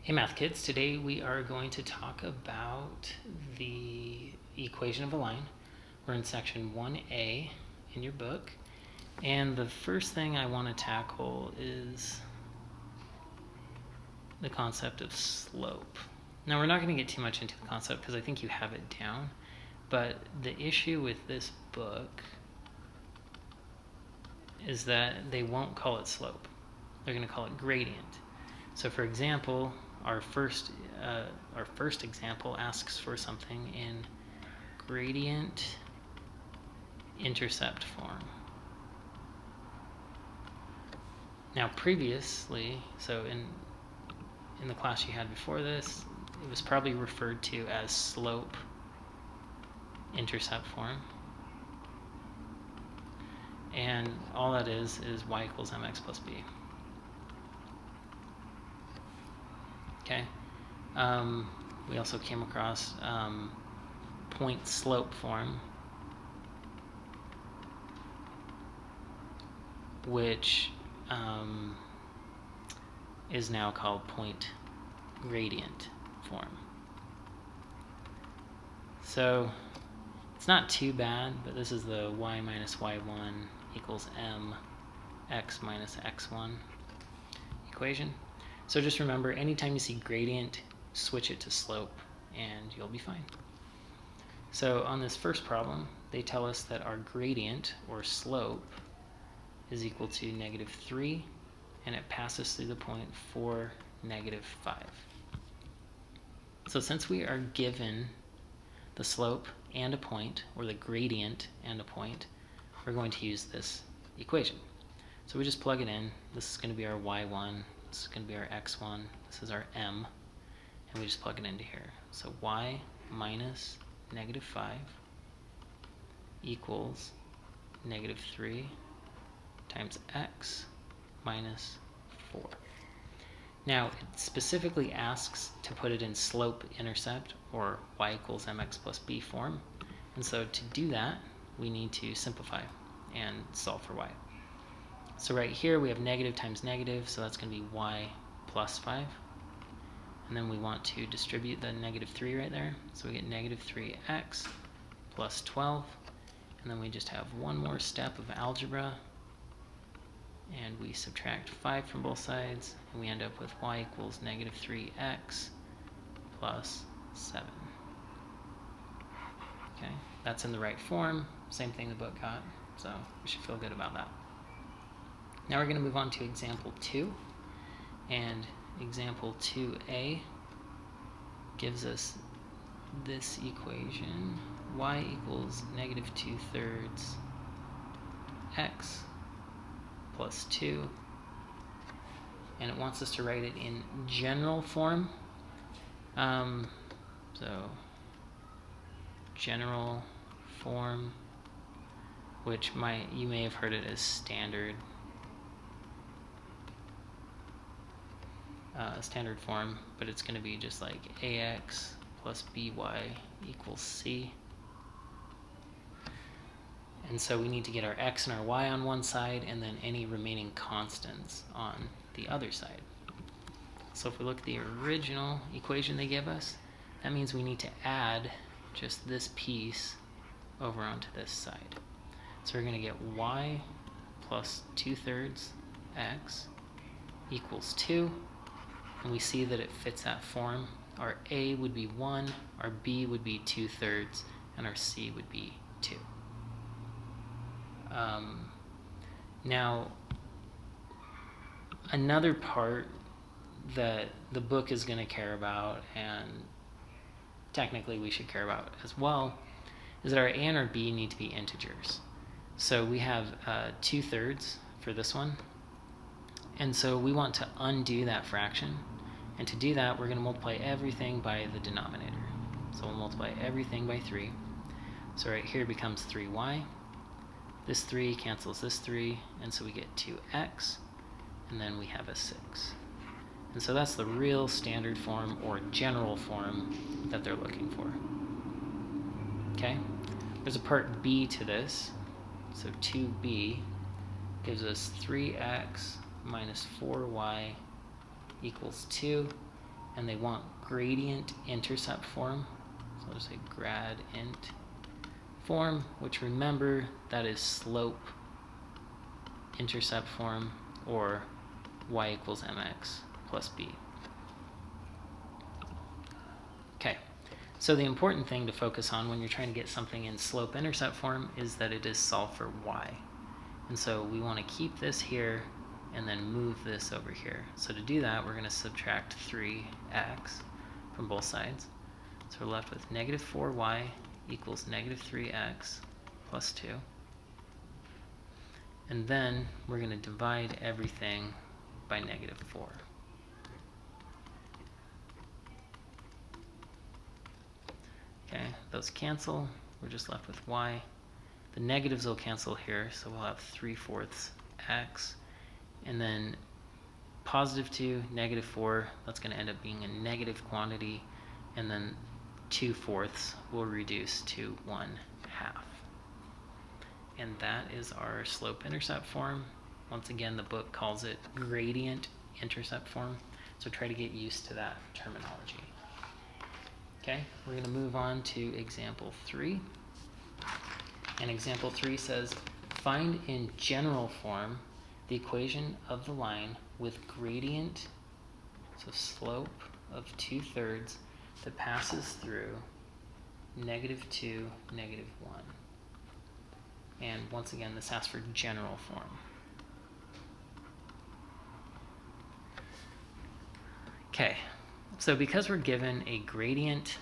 Hey math kids, today we are going to talk about the equation of a line. We're in section 1A in your book, and the first thing I want to tackle is the concept of slope. Now we're not going to get too much into the concept because I think you have it down, but the issue with this book is that they won't call it slope. They're going to call it gradient. So for example, our first example asks for something in gradient intercept form. Now previously, so in the class you had before this, it was probably referred to as slope intercept form. And all that is y equals mx plus b. Okay. We also came across point slope form, which is now called point gradient form. So it's not too bad, but this is the y minus y1 equals mx minus x1 equation. So just remember, anytime you see gradient, switch it to slope and you'll be fine. So on this first problem, they tell us that our gradient, or slope, is equal to -3, and it passes through the point 4, -5. So since we are given the slope and a point, or the gradient and a point, we're going to use this equation. So we just plug it in. This is going to be our y1. This is going to be our x1, this is our m, and we just plug it into here. So y minus -5 equals -3 times x minus 4. Now, it specifically asks to put it in slope intercept, or y equals mx plus b form, and so to do that, we need to simplify and solve for y. So right here we have negative times negative, so that's going to be y plus 5. And then we want to distribute the -3 right there. So we get -3x plus 12. And then we just have one more step of algebra. And we subtract 5 from both sides. And we end up with y equals -3x plus 7. Okay, that's in the right form. Same thing the book got. So we should feel good about that. Now we're going to move on to example 2, and example 2a gives us this equation, y equals -2/3 x plus 2, and it wants us to write it in general form. So general form, which you may have heard it as standard form, but it's going to be just like ax plus by equals c. And so we need to get our x and our y on one side, and then any remaining constants on the other side. So if we look at the original equation they give us, that means we need to add just this piece over onto this side. So we're going to get y plus 2/3 x equals 2. And we see that it fits that form. Our a would be 1, our b would be 2/3, and our c would be 2. Now, another part that the book is going to care about, and technically we should care about as well, is that our a and our b need to be integers. So we have 2/3 for this one. And so we want to undo that fraction. And to do that, we're going to multiply everything by the denominator. So we'll multiply everything by 3. So right here becomes 3y. This 3 cancels this 3, and so we get 2x, and then we have a 6. And so that's the real standard form, or general form, that they're looking for. Okay? There's a part b to this. So 2b gives us 3x minus 4y equals 2, and they want gradient intercept form. So I'll just say grad int form, which remember that is slope intercept form, or y equals mx plus b. Okay, so the important thing to focus on when you're trying to get something in slope intercept form is that it is solved for y. And so we want to keep this here and then move this over here. So to do that, we're going to subtract 3x from both sides. So we're left with negative 4y equals negative 3x plus 2. And then we're going to divide everything by negative 4. Okay, those cancel. We're just left with y. The negatives will cancel here, so we'll have 3/4 x. And then positive 2, negative 4, that's going to end up being a negative quantity. And then 2/4 will reduce to 1/2. And that is our slope intercept form. Once again, the book calls it gradient intercept form, so try to get used to that terminology. Okay, we're going to move on to example 3. And example 3 says, find in general form the equation of the line with gradient, so slope of 2/3, that passes through -2, -1. And once again, this asks for general form. Okay, so because we're given a gradient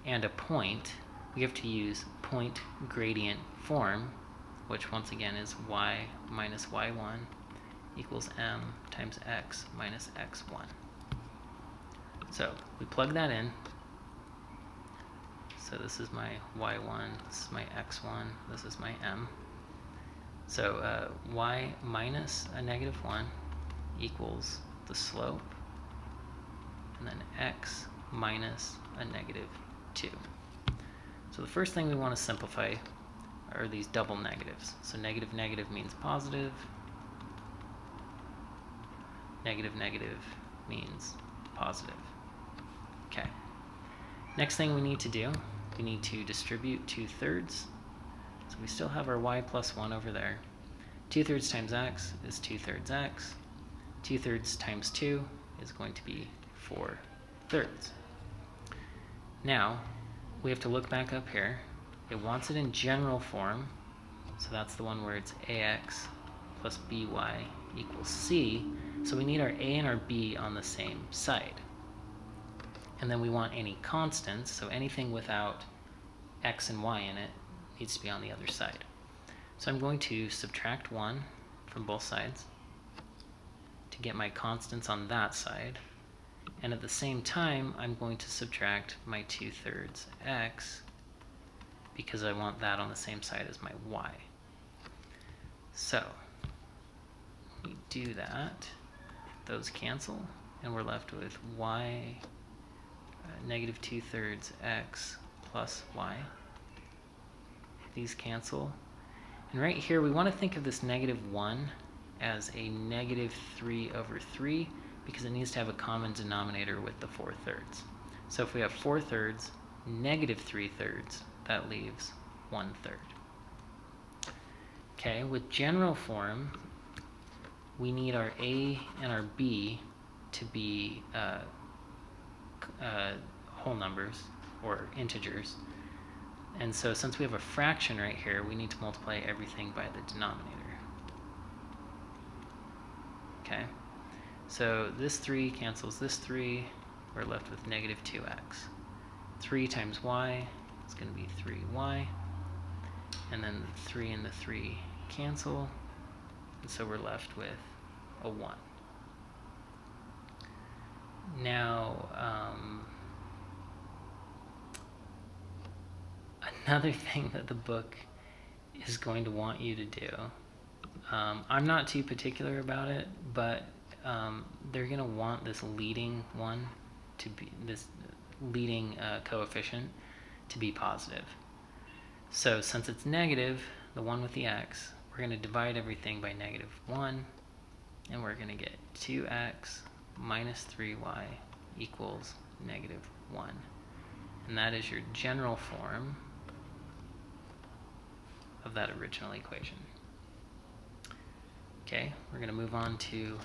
and a point, we have to use point gradient form, which once again is y minus y1 equals m times x minus x1. So we plug that in. So this is my y1, this is my x1, this is my m. So y minus a -1 equals the slope, and then x minus a -2. So the first thing we want to simplify are these double negatives. So negative negative means positive, negative negative means positive. Okay. Next thing we need to do, we need to distribute 2/3. So we still have our y plus 1 over there. 2/3 times x is 2/3 x. 2/3 times 2 is going to be 4/3. Now, we have to look back up here. It wants it in general form, so that's the one where it's ax plus by equals c. So we need our a and our b on the same side. And then we want any constants, so anything without x and y in it needs to be on the other side. So I'm going to subtract 1 from both sides to get my constants on that side. And at the same time, I'm going to subtract my 2/3 x because I want that on the same side as my y. So we do that. Those cancel, and we're left with y negative 2/3 x plus y. These cancel. And right here, we want to think of this -1 as a -3/3 because it needs to have a common denominator with the 4/3. So if we have 4/3, -3/3, that leaves 1/3. Okay, with general form, we need our a and our b to be whole numbers or integers. And so since we have a fraction right here, we need to multiply everything by the denominator. Okay, so this 3 cancels this 3. We're left with -2x. 3 times y is going to be 3y. And then the 3 and the 3 cancel. And so we're left with a 1. Now, another thing that the book is going to want you to do, I'm not too particular about it, but they're going to want this leading one to be, this leading coefficient to be positive. So since it's negative, the one with the x, we're going to divide everything by -1, and we're going to get 2x minus 3y equals -1. And that is your general form of that original equation. Okay, we're going to move on to